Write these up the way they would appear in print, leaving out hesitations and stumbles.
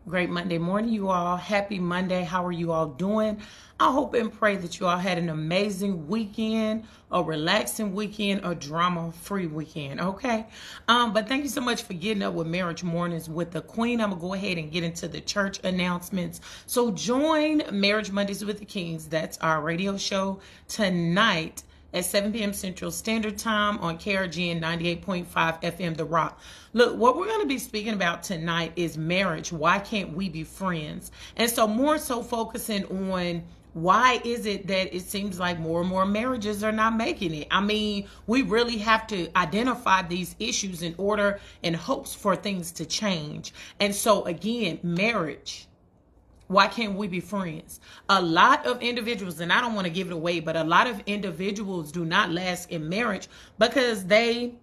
Great Monday morning, you all. Happy Monday. How are you all doing? I hope and pray that you all had an amazing weekend, a relaxing weekend, a drama-free weekend, okay? But thank you so much for getting up with Marriage Mornings with the Queen. I'm going to go ahead and get into the church announcements. So join Marriage Mondays with the Kings. That's our radio show tonight at 7 p.m. Central Standard Time on KRGN 98.5 FM The Rock. Look, what we're going to be speaking about tonight is marriage. Why can't we be friends? And so more so focusing on why is it that it seems like more and more marriages are not making it? I mean, we really have to identify these issues in order and hopes for things to change. And so again, marriage. Why can't we be friends? A lot of individuals, and I don't want to give it away, but a lot of individuals do not last in marriage because they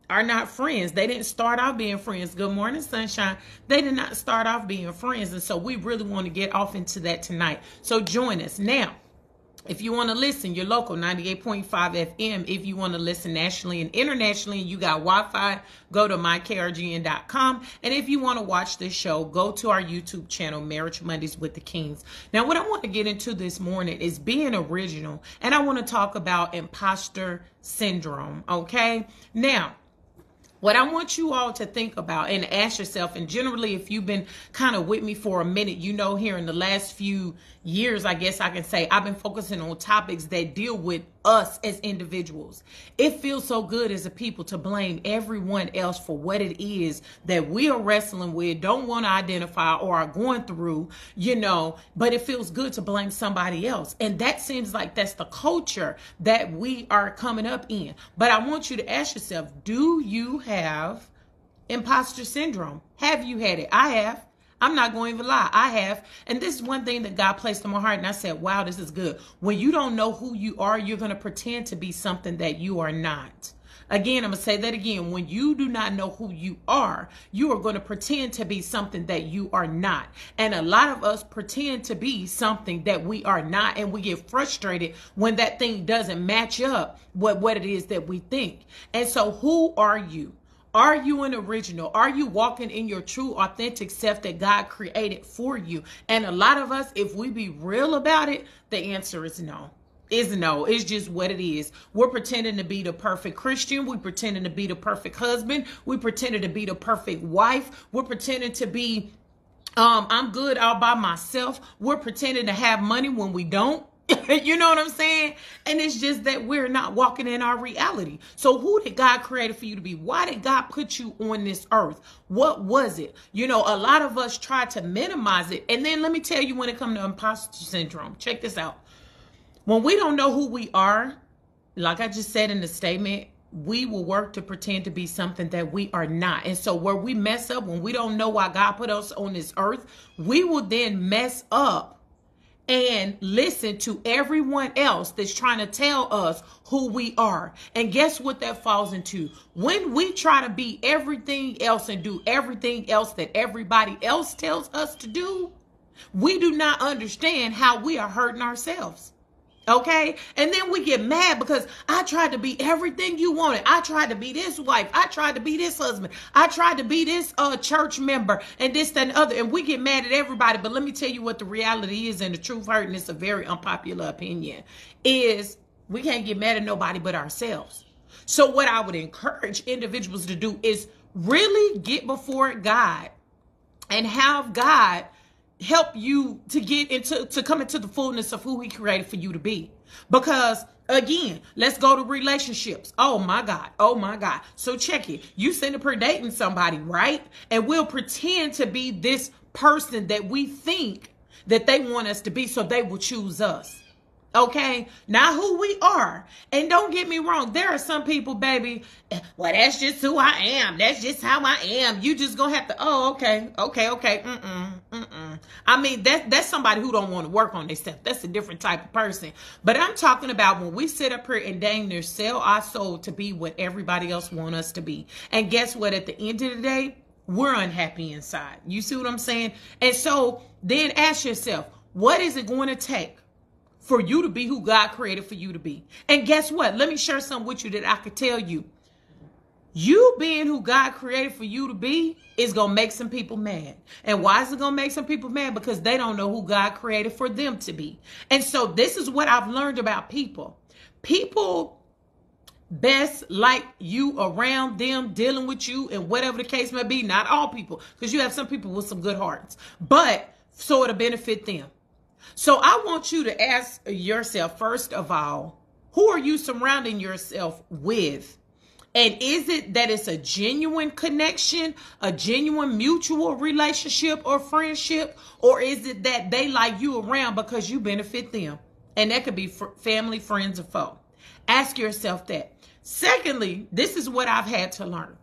are not friends. They didn't start off being friends. Good morning, sunshine. They did not start off being friends. And so we really want to get off into that tonight. So join us. Now, if you want to listen, your local 98.5 FM. If you want to listen nationally and internationally, and you got Wi-Fi, go to mykrgn.com. And if you want to watch this show, go to our YouTube channel, Marriage Mondays with the Kings. Now, what I want to get into this morning is being original. And I want to talk about impostor syndrome, okay? Now, what I want you all to think about and ask yourself, and generally if you've been kind of with me for a minute, you know, here in the last few years, I guess I can say, I've been focusing on topics that deal with us as individuals. It feels so good as a people to blame everyone else for what it is that we are wrestling with, don't want to identify, or are going through, you know, but it feels good to blame somebody else. And that seems like that's the culture that we are coming up in. But I want you to ask yourself, do you have imposter syndrome? Have you had it? I have. I'm not going to even lie. I have. And this is one thing that God placed in my heart. And I said, wow, this is good. When you don't know who you are, you're going to pretend to be something that you are not. Again, I'm going to say that again. When you do not know who you are going to pretend to be something that you are not. And a lot of us pretend to be something that we are not. And we get frustrated when that thing doesn't match up with what it is that we think. And so who are you? Are you an original? Are you walking in your true, authentic self that God created for you? And a lot of us, if we be real about it, the answer is no. It's just what it is. We're pretending to be the perfect Christian. We're pretending to be the perfect husband. We're pretending to be the perfect wife. We're pretending to be, I'm good all by myself. We're pretending to have money when we don't. You know what I'm saying? And it's just that we're not walking in our reality. So who did God create for you to be? Why did God put you on this earth? What was it? You know, a lot of us try to minimize it. And then let me tell you, when it comes to imposter syndrome, check this out. When we don't know who we are, like I just said in the statement, we will work to pretend to be something that we are not. And so where we mess up, when we don't know why God put us on this earth, we will then mess up and listen to everyone else that's trying to tell us who we are. And guess what that falls into? When we try to be everything else and do everything else that everybody else tells us to do, we do not understand how we are hurting ourselves. Okay? And then we get mad because I tried to be everything you wanted. I tried to be this wife. I tried to be this husband. I tried to be this church member and this, that, and other. And we get mad at everybody. But let me tell you what the reality is, and the truth hurt, and it's a very unpopular opinion, is we can't get mad at nobody but ourselves. So what I would encourage individuals to do is really get before God and have God help you to get into, to come into the fullness of who he created for you to be. Because again, let's go to relationships. Oh my God. Oh my God. So check it. You sitting up here dating somebody, right? And we'll pretend to be this person that we think that they want us to be, so they will choose us. Okay, not who we are. And don't get me wrong, there are some people, baby, well, that's just who I am. That's just how I am. You just gonna have to, oh, okay. I mean, that's somebody who don't want to work on themselves. That's a different type of person. But I'm talking about when we sit up here and dang near sell our soul to be what everybody else want us to be. And guess what? At the end of the day, we're unhappy inside. You see what I'm saying? And so then ask yourself, what is it going to take for you to be who God created for you to be? And guess what? Let me share something with you that I could tell you. You being who God created for you to be is going to make some people mad. And why is it going to make some people mad? Because they don't know who God created for them to be. And so this is what I've learned about people. People best like you around them, dealing with you, and whatever the case may be. Not all people, because you have some people with some good hearts, but so it'll benefit them. So I want you to ask yourself, first of all, who are you surrounding yourself with? And is it that it's a genuine connection, a genuine mutual relationship or friendship? Or is it that they like you around because you benefit them? And that could be family, friends, or foe. Ask yourself that. Secondly, this is what I've had to learn.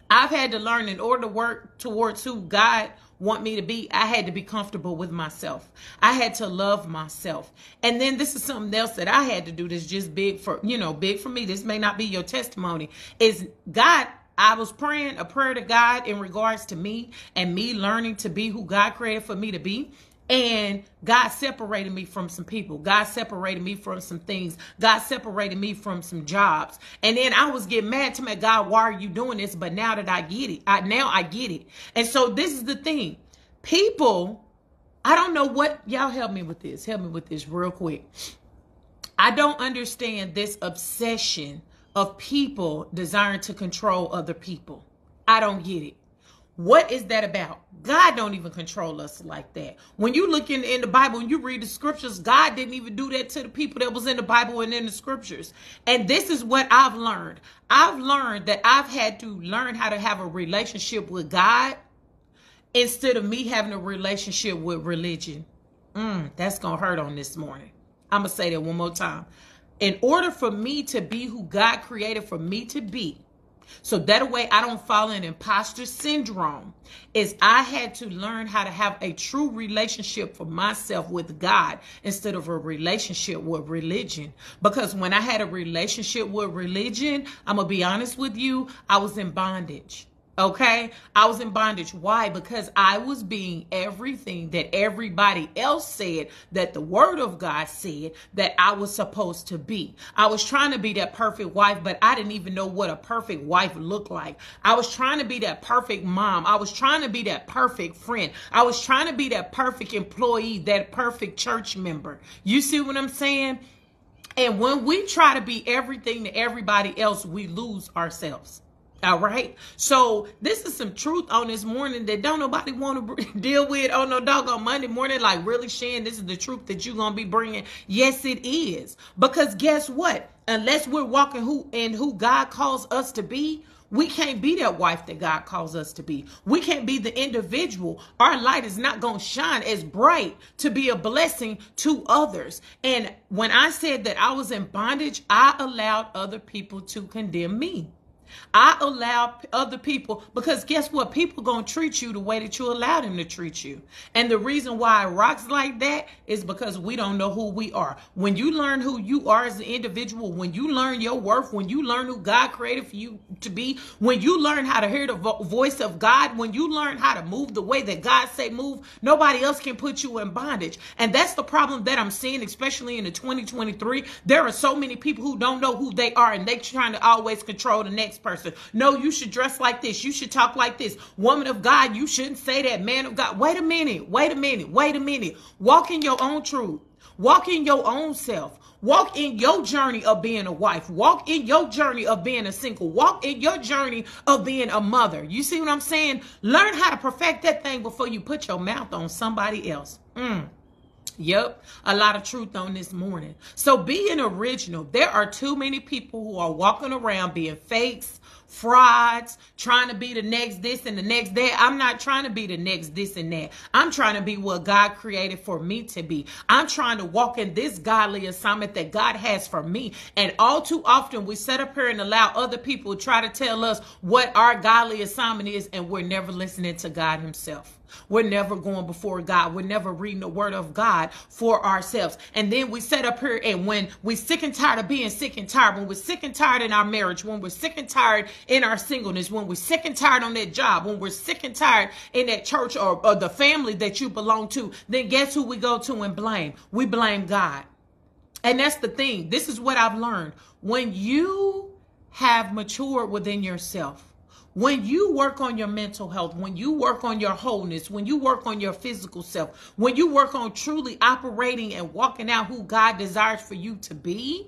I've had to learn, in order to work towards who God want me to be, I had to be comfortable with myself. I had to love myself. And then this is something else that I had to do that's just big for me. This may not be your testimony. Is God, I was praying a prayer to God in regards to me and me learning to be who God created for me to be. And God separated me from some people. God separated me from some things. God separated me from some jobs. And then I was getting mad to me, God, why are you doing this? But now that I get it, now I get it. And so this is the thing. People, I don't know what, y'all help me with this. Help me with this real quick. I don't understand this obsession of people desiring to control other people. I don't get it. What is that about? God don't even control us like that. When you look in the Bible and you read the scriptures, God didn't even do that to the people that was in the Bible and in the scriptures. And this is what I've learned. I've learned that I've had to learn how to have a relationship with God instead of me having a relationship with religion. That's going to hurt on this morning. I'm going to say that one more time. In order for me to be who God created for me to be, so that way I don't fall in impostor syndrome, is I had to learn how to have a true relationship for myself with God instead of a relationship with religion. Because when I had a relationship with religion, I'm going to be honest with you, I was in bondage. Okay, I was in bondage. Why? Because I was being everything that everybody else said that the word of God said that I was supposed to be. I was trying to be that perfect wife, but I didn't even know what a perfect wife looked like. I was trying to be that perfect mom. I was trying to be that perfect friend. I was trying to be that perfect employee, that perfect church member. You see what I'm saying? And when we try to be everything to everybody else, we lose ourselves. All right. So this is some truth on this morning that don't nobody want to deal with on no doggone Monday morning. Like, really, Shan, this is the truth that you're going to be bringing. Yes, it is. Because guess what? Unless we're walking who God calls us to be, we can't be that wife that God calls us to be. We can't be the individual. Our light is not going to shine as bright to be a blessing to others. And when I said that I was in bondage, I allowed other people to condemn me. I allow other people, because guess what? People going to treat you the way that you allow them to treat you. And the reason why it rocks like that is because we don't know who we are. When you learn who you are as an individual, when you learn your worth, when you learn who God created for you to be, when you learn how to hear the voice of God, when you learn how to move the way that God say move, nobody else can put you in bondage. And that's the problem that I'm seeing, especially in the 2023. There are so many people who don't know who they are, and they trying to always control the next person. No, you should dress like this. You should talk like this. Woman of God, you shouldn't say that. Man of God, wait a minute. Walk in your own truth. Walk in your own self. Walk in your journey of being a wife. Walk in your journey of being a single. Walk in your journey of being a mother. You see what I'm saying? Learn how to perfect that thing before you put your mouth on somebody else. Yep, a lot of truth on this morning. So being original, there are too many people who are walking around being fakes, frauds, trying to be the next this and the next that. I'm not trying to be the next this and that. I'm trying to be what God created for me to be. I'm trying to walk in this godly assignment that God has for me. And all too often we sit up here and allow other people to try to tell us what our godly assignment is, and we're never listening to God himself. We're never going before God. We're never reading the word of God for ourselves. And then we sit up here, and when we're sick and tired of being sick and tired, when we're sick and tired in our marriage, when we're sick and tired in our singleness, when we're sick and tired on that job, when we're sick and tired in that church or the family that you belong to, then guess who we go to and blame? We blame God. And that's the thing. This is what I've learned. When you have matured within yourself, when you work on your mental health, when you work on your wholeness, when you work on your physical self, when you work on truly operating and walking out who God desires for you to be,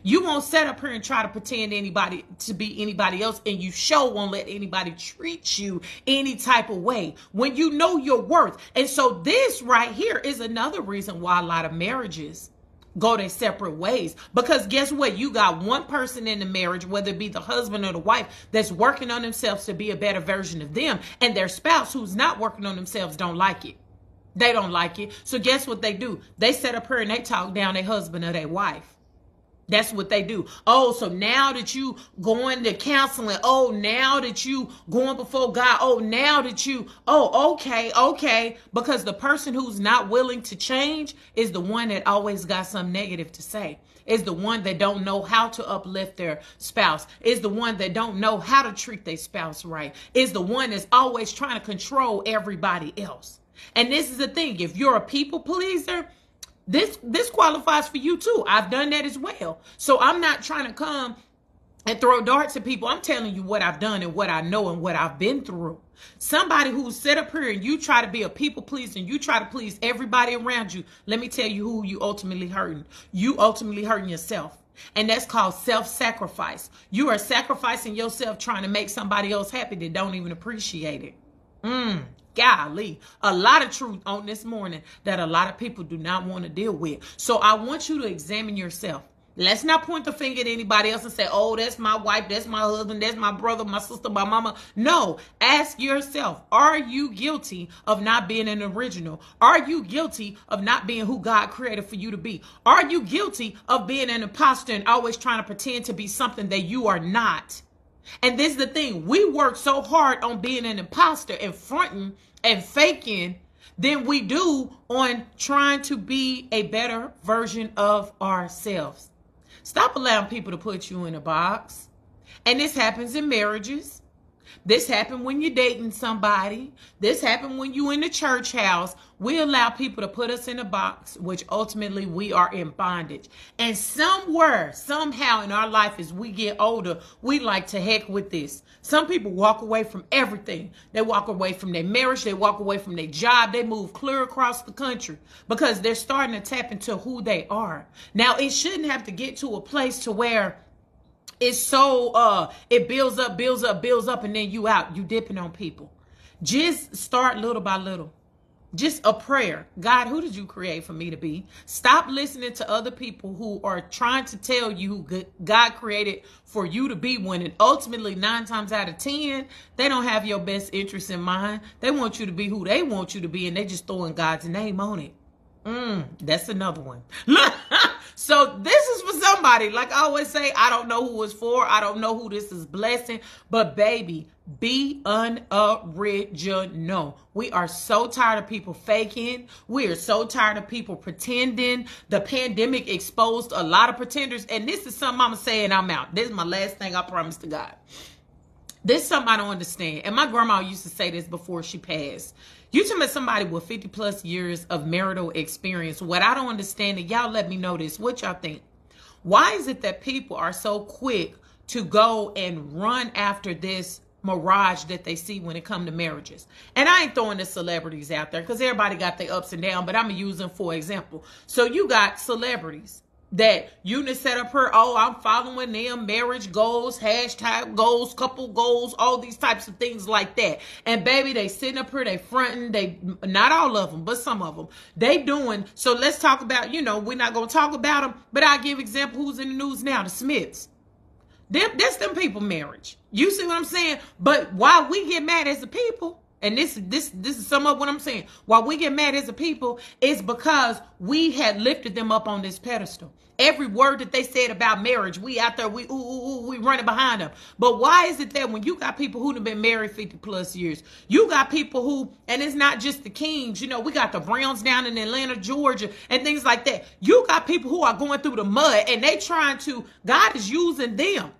you won't sit up here and try to pretend anybody to be anybody else, and you sure won't let anybody treat you any type of way when you know your worth. And so this right here is another reason why a lot of marriages go their separate ways. Because guess what? You got one person in the marriage, whether it be the husband or the wife, that's working on themselves to be a better version of them. And their spouse who's not working on themselves don't like it. They don't like it. So guess what they do? They sit up here and they talk down their husband or their wife. That's what they do. Oh, so now that you going to counseling, oh, now that you going before God, oh, now that you, oh, okay. Because the person who's not willing to change is the one that always got something negative to say. Is the one that don't know how to uplift their spouse. Is the one that don't know how to treat their spouse right. Is the one that's always trying to control everybody else. And this is the thing. If you're a people pleaser, this qualifies for you too. I've done that as well. So I'm not trying to come and throw darts at people. I'm telling you what I've done and what I know and what I've been through. Somebody who's set up here and you try to be a people pleaser and you try to please everybody around you. Let me tell you who you ultimately hurting. You ultimately hurting yourself. And that's called self-sacrifice. You are sacrificing yourself trying to make somebody else happy that don't even appreciate it. Golly, a lot of truth on this morning that a lot of people do not want to deal with. So I want you to examine yourself. Let's not point the finger at anybody else and say, oh, that's my wife, that's my husband, that's my brother, my sister, my mama. No, ask yourself, are you guilty of not being an original? Are you guilty of not being who God created for you to be? Are you guilty of being an imposter and always trying to pretend to be something that you are not? And this is the thing. We work so hard on being an imposter and fronting and faking than we do on trying to be a better version of ourselves. Stop allowing people to put you in a box. And this happens in marriages. This happened when you're dating somebody. This happened when you in the church house. We allow people to put us in a box, which ultimately we are in bondage. And somewhere, somehow in our life as we get older, we like to heck with this. Some people walk away from everything. They walk away from their marriage. They walk away from their job. They move clear across the country because they're starting to tap into who they are. Now, it shouldn't have to get to a place to where it's so, it builds up, and then you out, you dipping on people. Just start little by little. Just a prayer. God, who did you create for me to be? Stop listening to other people who are trying to tell you who God created for you to be, when ultimately 9 times out of 10, they don't have your best interest in mind. They want you to be who they want you to be, and they just throwing God's name on it. That's another one. So this is for somebody. Like I always say, I don't know who it's for. I don't know who this is blessing. But baby, be unoriginal. We are so tired of people faking. We are so tired of people pretending. The pandemic exposed a lot of pretenders. And this is something I'm saying, I'm out. This is my last thing, I promise to God. This is something I don't understand. And my grandma used to say this before she passed. You talking about somebody with 50 plus years of marital experience. What I don't understand, and y'all let me know this, what y'all think? Why is it that people are so quick to go and run after this mirage that they see when it comes to marriages? And I ain't throwing the celebrities out there because everybody got their ups and downs, but I'm going to use them for example. So you got celebrities that you set up her, oh, I'm following them, marriage goals, hashtag goals, couple goals, all these types of things like that. And baby, they sitting up here, they fronting, they, not all of them, but some of them, they doing. So let's talk about, we're not going to talk about them, but I'll give example who's in the news now, the Smiths. That's them people marriage. You see what I'm saying? But why we get mad as a people, and this is some of what I'm saying. Why we get mad as a people is because we had lifted them up on this pedestal. Every word that they said about marriage, we out there, we running behind them. But why is it that when you got people who have been married 50 plus years, you got people who, and it's not just the Kings, we got the Browns down in Atlanta, Georgia, and things like that. You got people who are going through the mud and they trying to, God is using them,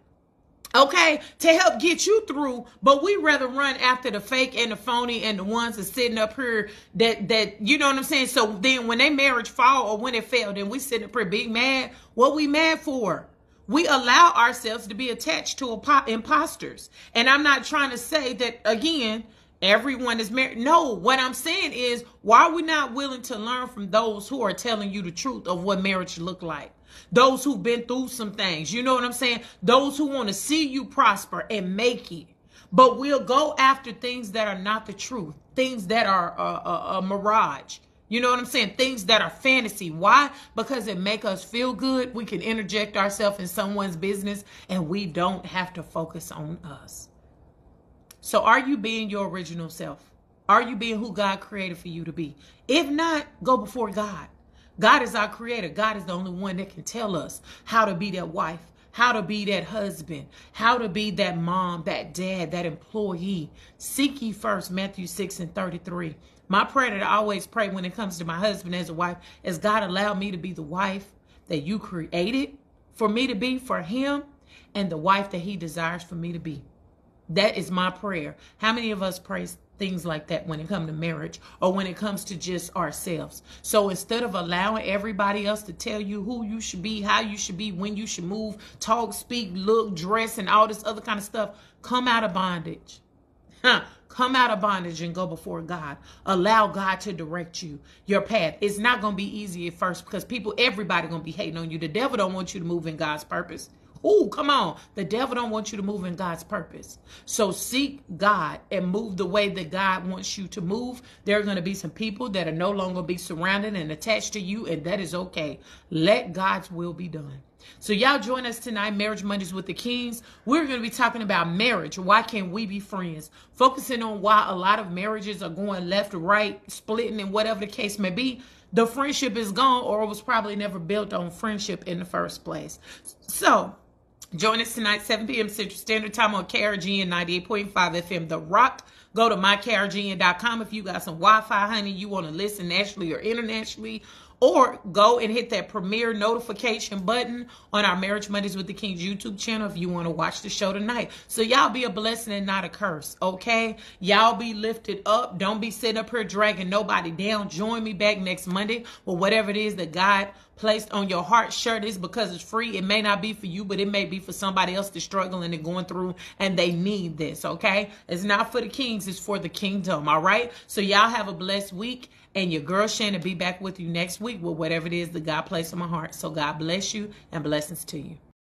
okay, to help get you through, but we rather run after the fake and the phony and the ones that's sitting up here that you know what I'm saying? So then when they marriage fall or when it failed, then we sitting up here being mad. What we mad for? we allow ourselves to be attached to imposters. And I'm not trying to say that, again, everyone is married. No, what I'm saying is, why are we not willing to learn from those who are telling you the truth of what marriage look like? Those who've been through some things, you know what I'm saying? Those who want to see you prosper and make it. But we'll go after things that are not the truth, things that are a mirage. You know what I'm saying? Things that are fantasy. Why? Because it make us feel good. We can interject ourselves in someone's business and we don't have to focus on us. So are you being your original self? Are you being who God created for you to be? If not, go before God. God is our creator. God is the only one that can tell us how to be that wife, how to be that husband, how to be that mom, that dad, that employee. Seek ye first, Matthew 6:33. My prayer that I always pray when it comes to my husband as a wife is, God, allow me to be the wife that you created for me to be for him, and the wife that he desires for me to be. That is my prayer. How many of us pray things like that when it comes to marriage or when it comes to just ourselves? So instead of allowing everybody else to tell you who you should be, how you should be, when you should move, talk, speak, look, dress, and all this other kind of stuff, come out of bondage. Come out of bondage and go before God. Allow God to direct you, your path. It's not going to be easy at first because everybody going to be hating on you. The devil don't want you to move in God's purpose. Oh, come on. The devil don't want you to move in God's purpose. So seek God and move the way that God wants you to move. There are going to be some people that are no longer be surrounded and attached to you, and that is okay. Let God's will be done. So y'all join us tonight, Marriage Mondays with the Kings. We're going to be talking about marriage. Why can't we be friends? Focusing on why a lot of marriages are going left or right, splitting, and whatever the case may be. The friendship is gone, or it was probably never built on friendship in the first place. So join us tonight, 7 p.m. Central Standard Time on KRGN 98.5 FM The Rock. Go to mykrgn.com if you got some Wi-Fi, honey, you want to listen nationally or internationally. Or go and hit that premiere notification button on our Marriage Mondays with the Kings YouTube channel if you want to watch the show tonight. So y'all be a blessing and not a curse, okay? Y'all be lifted up. Don't be sitting up here dragging nobody down. Join me back next Monday with whatever it is that God placed on your heart. Share this because it's free. It may not be for you, but it may be for somebody else that's struggling and going through, and they need this, okay? It's not for the kings. It's for the kingdom, all right? So y'all have a blessed week. And your girl Shan will be back with you next week with whatever it is that God placed on my heart. So God bless you and blessings to you.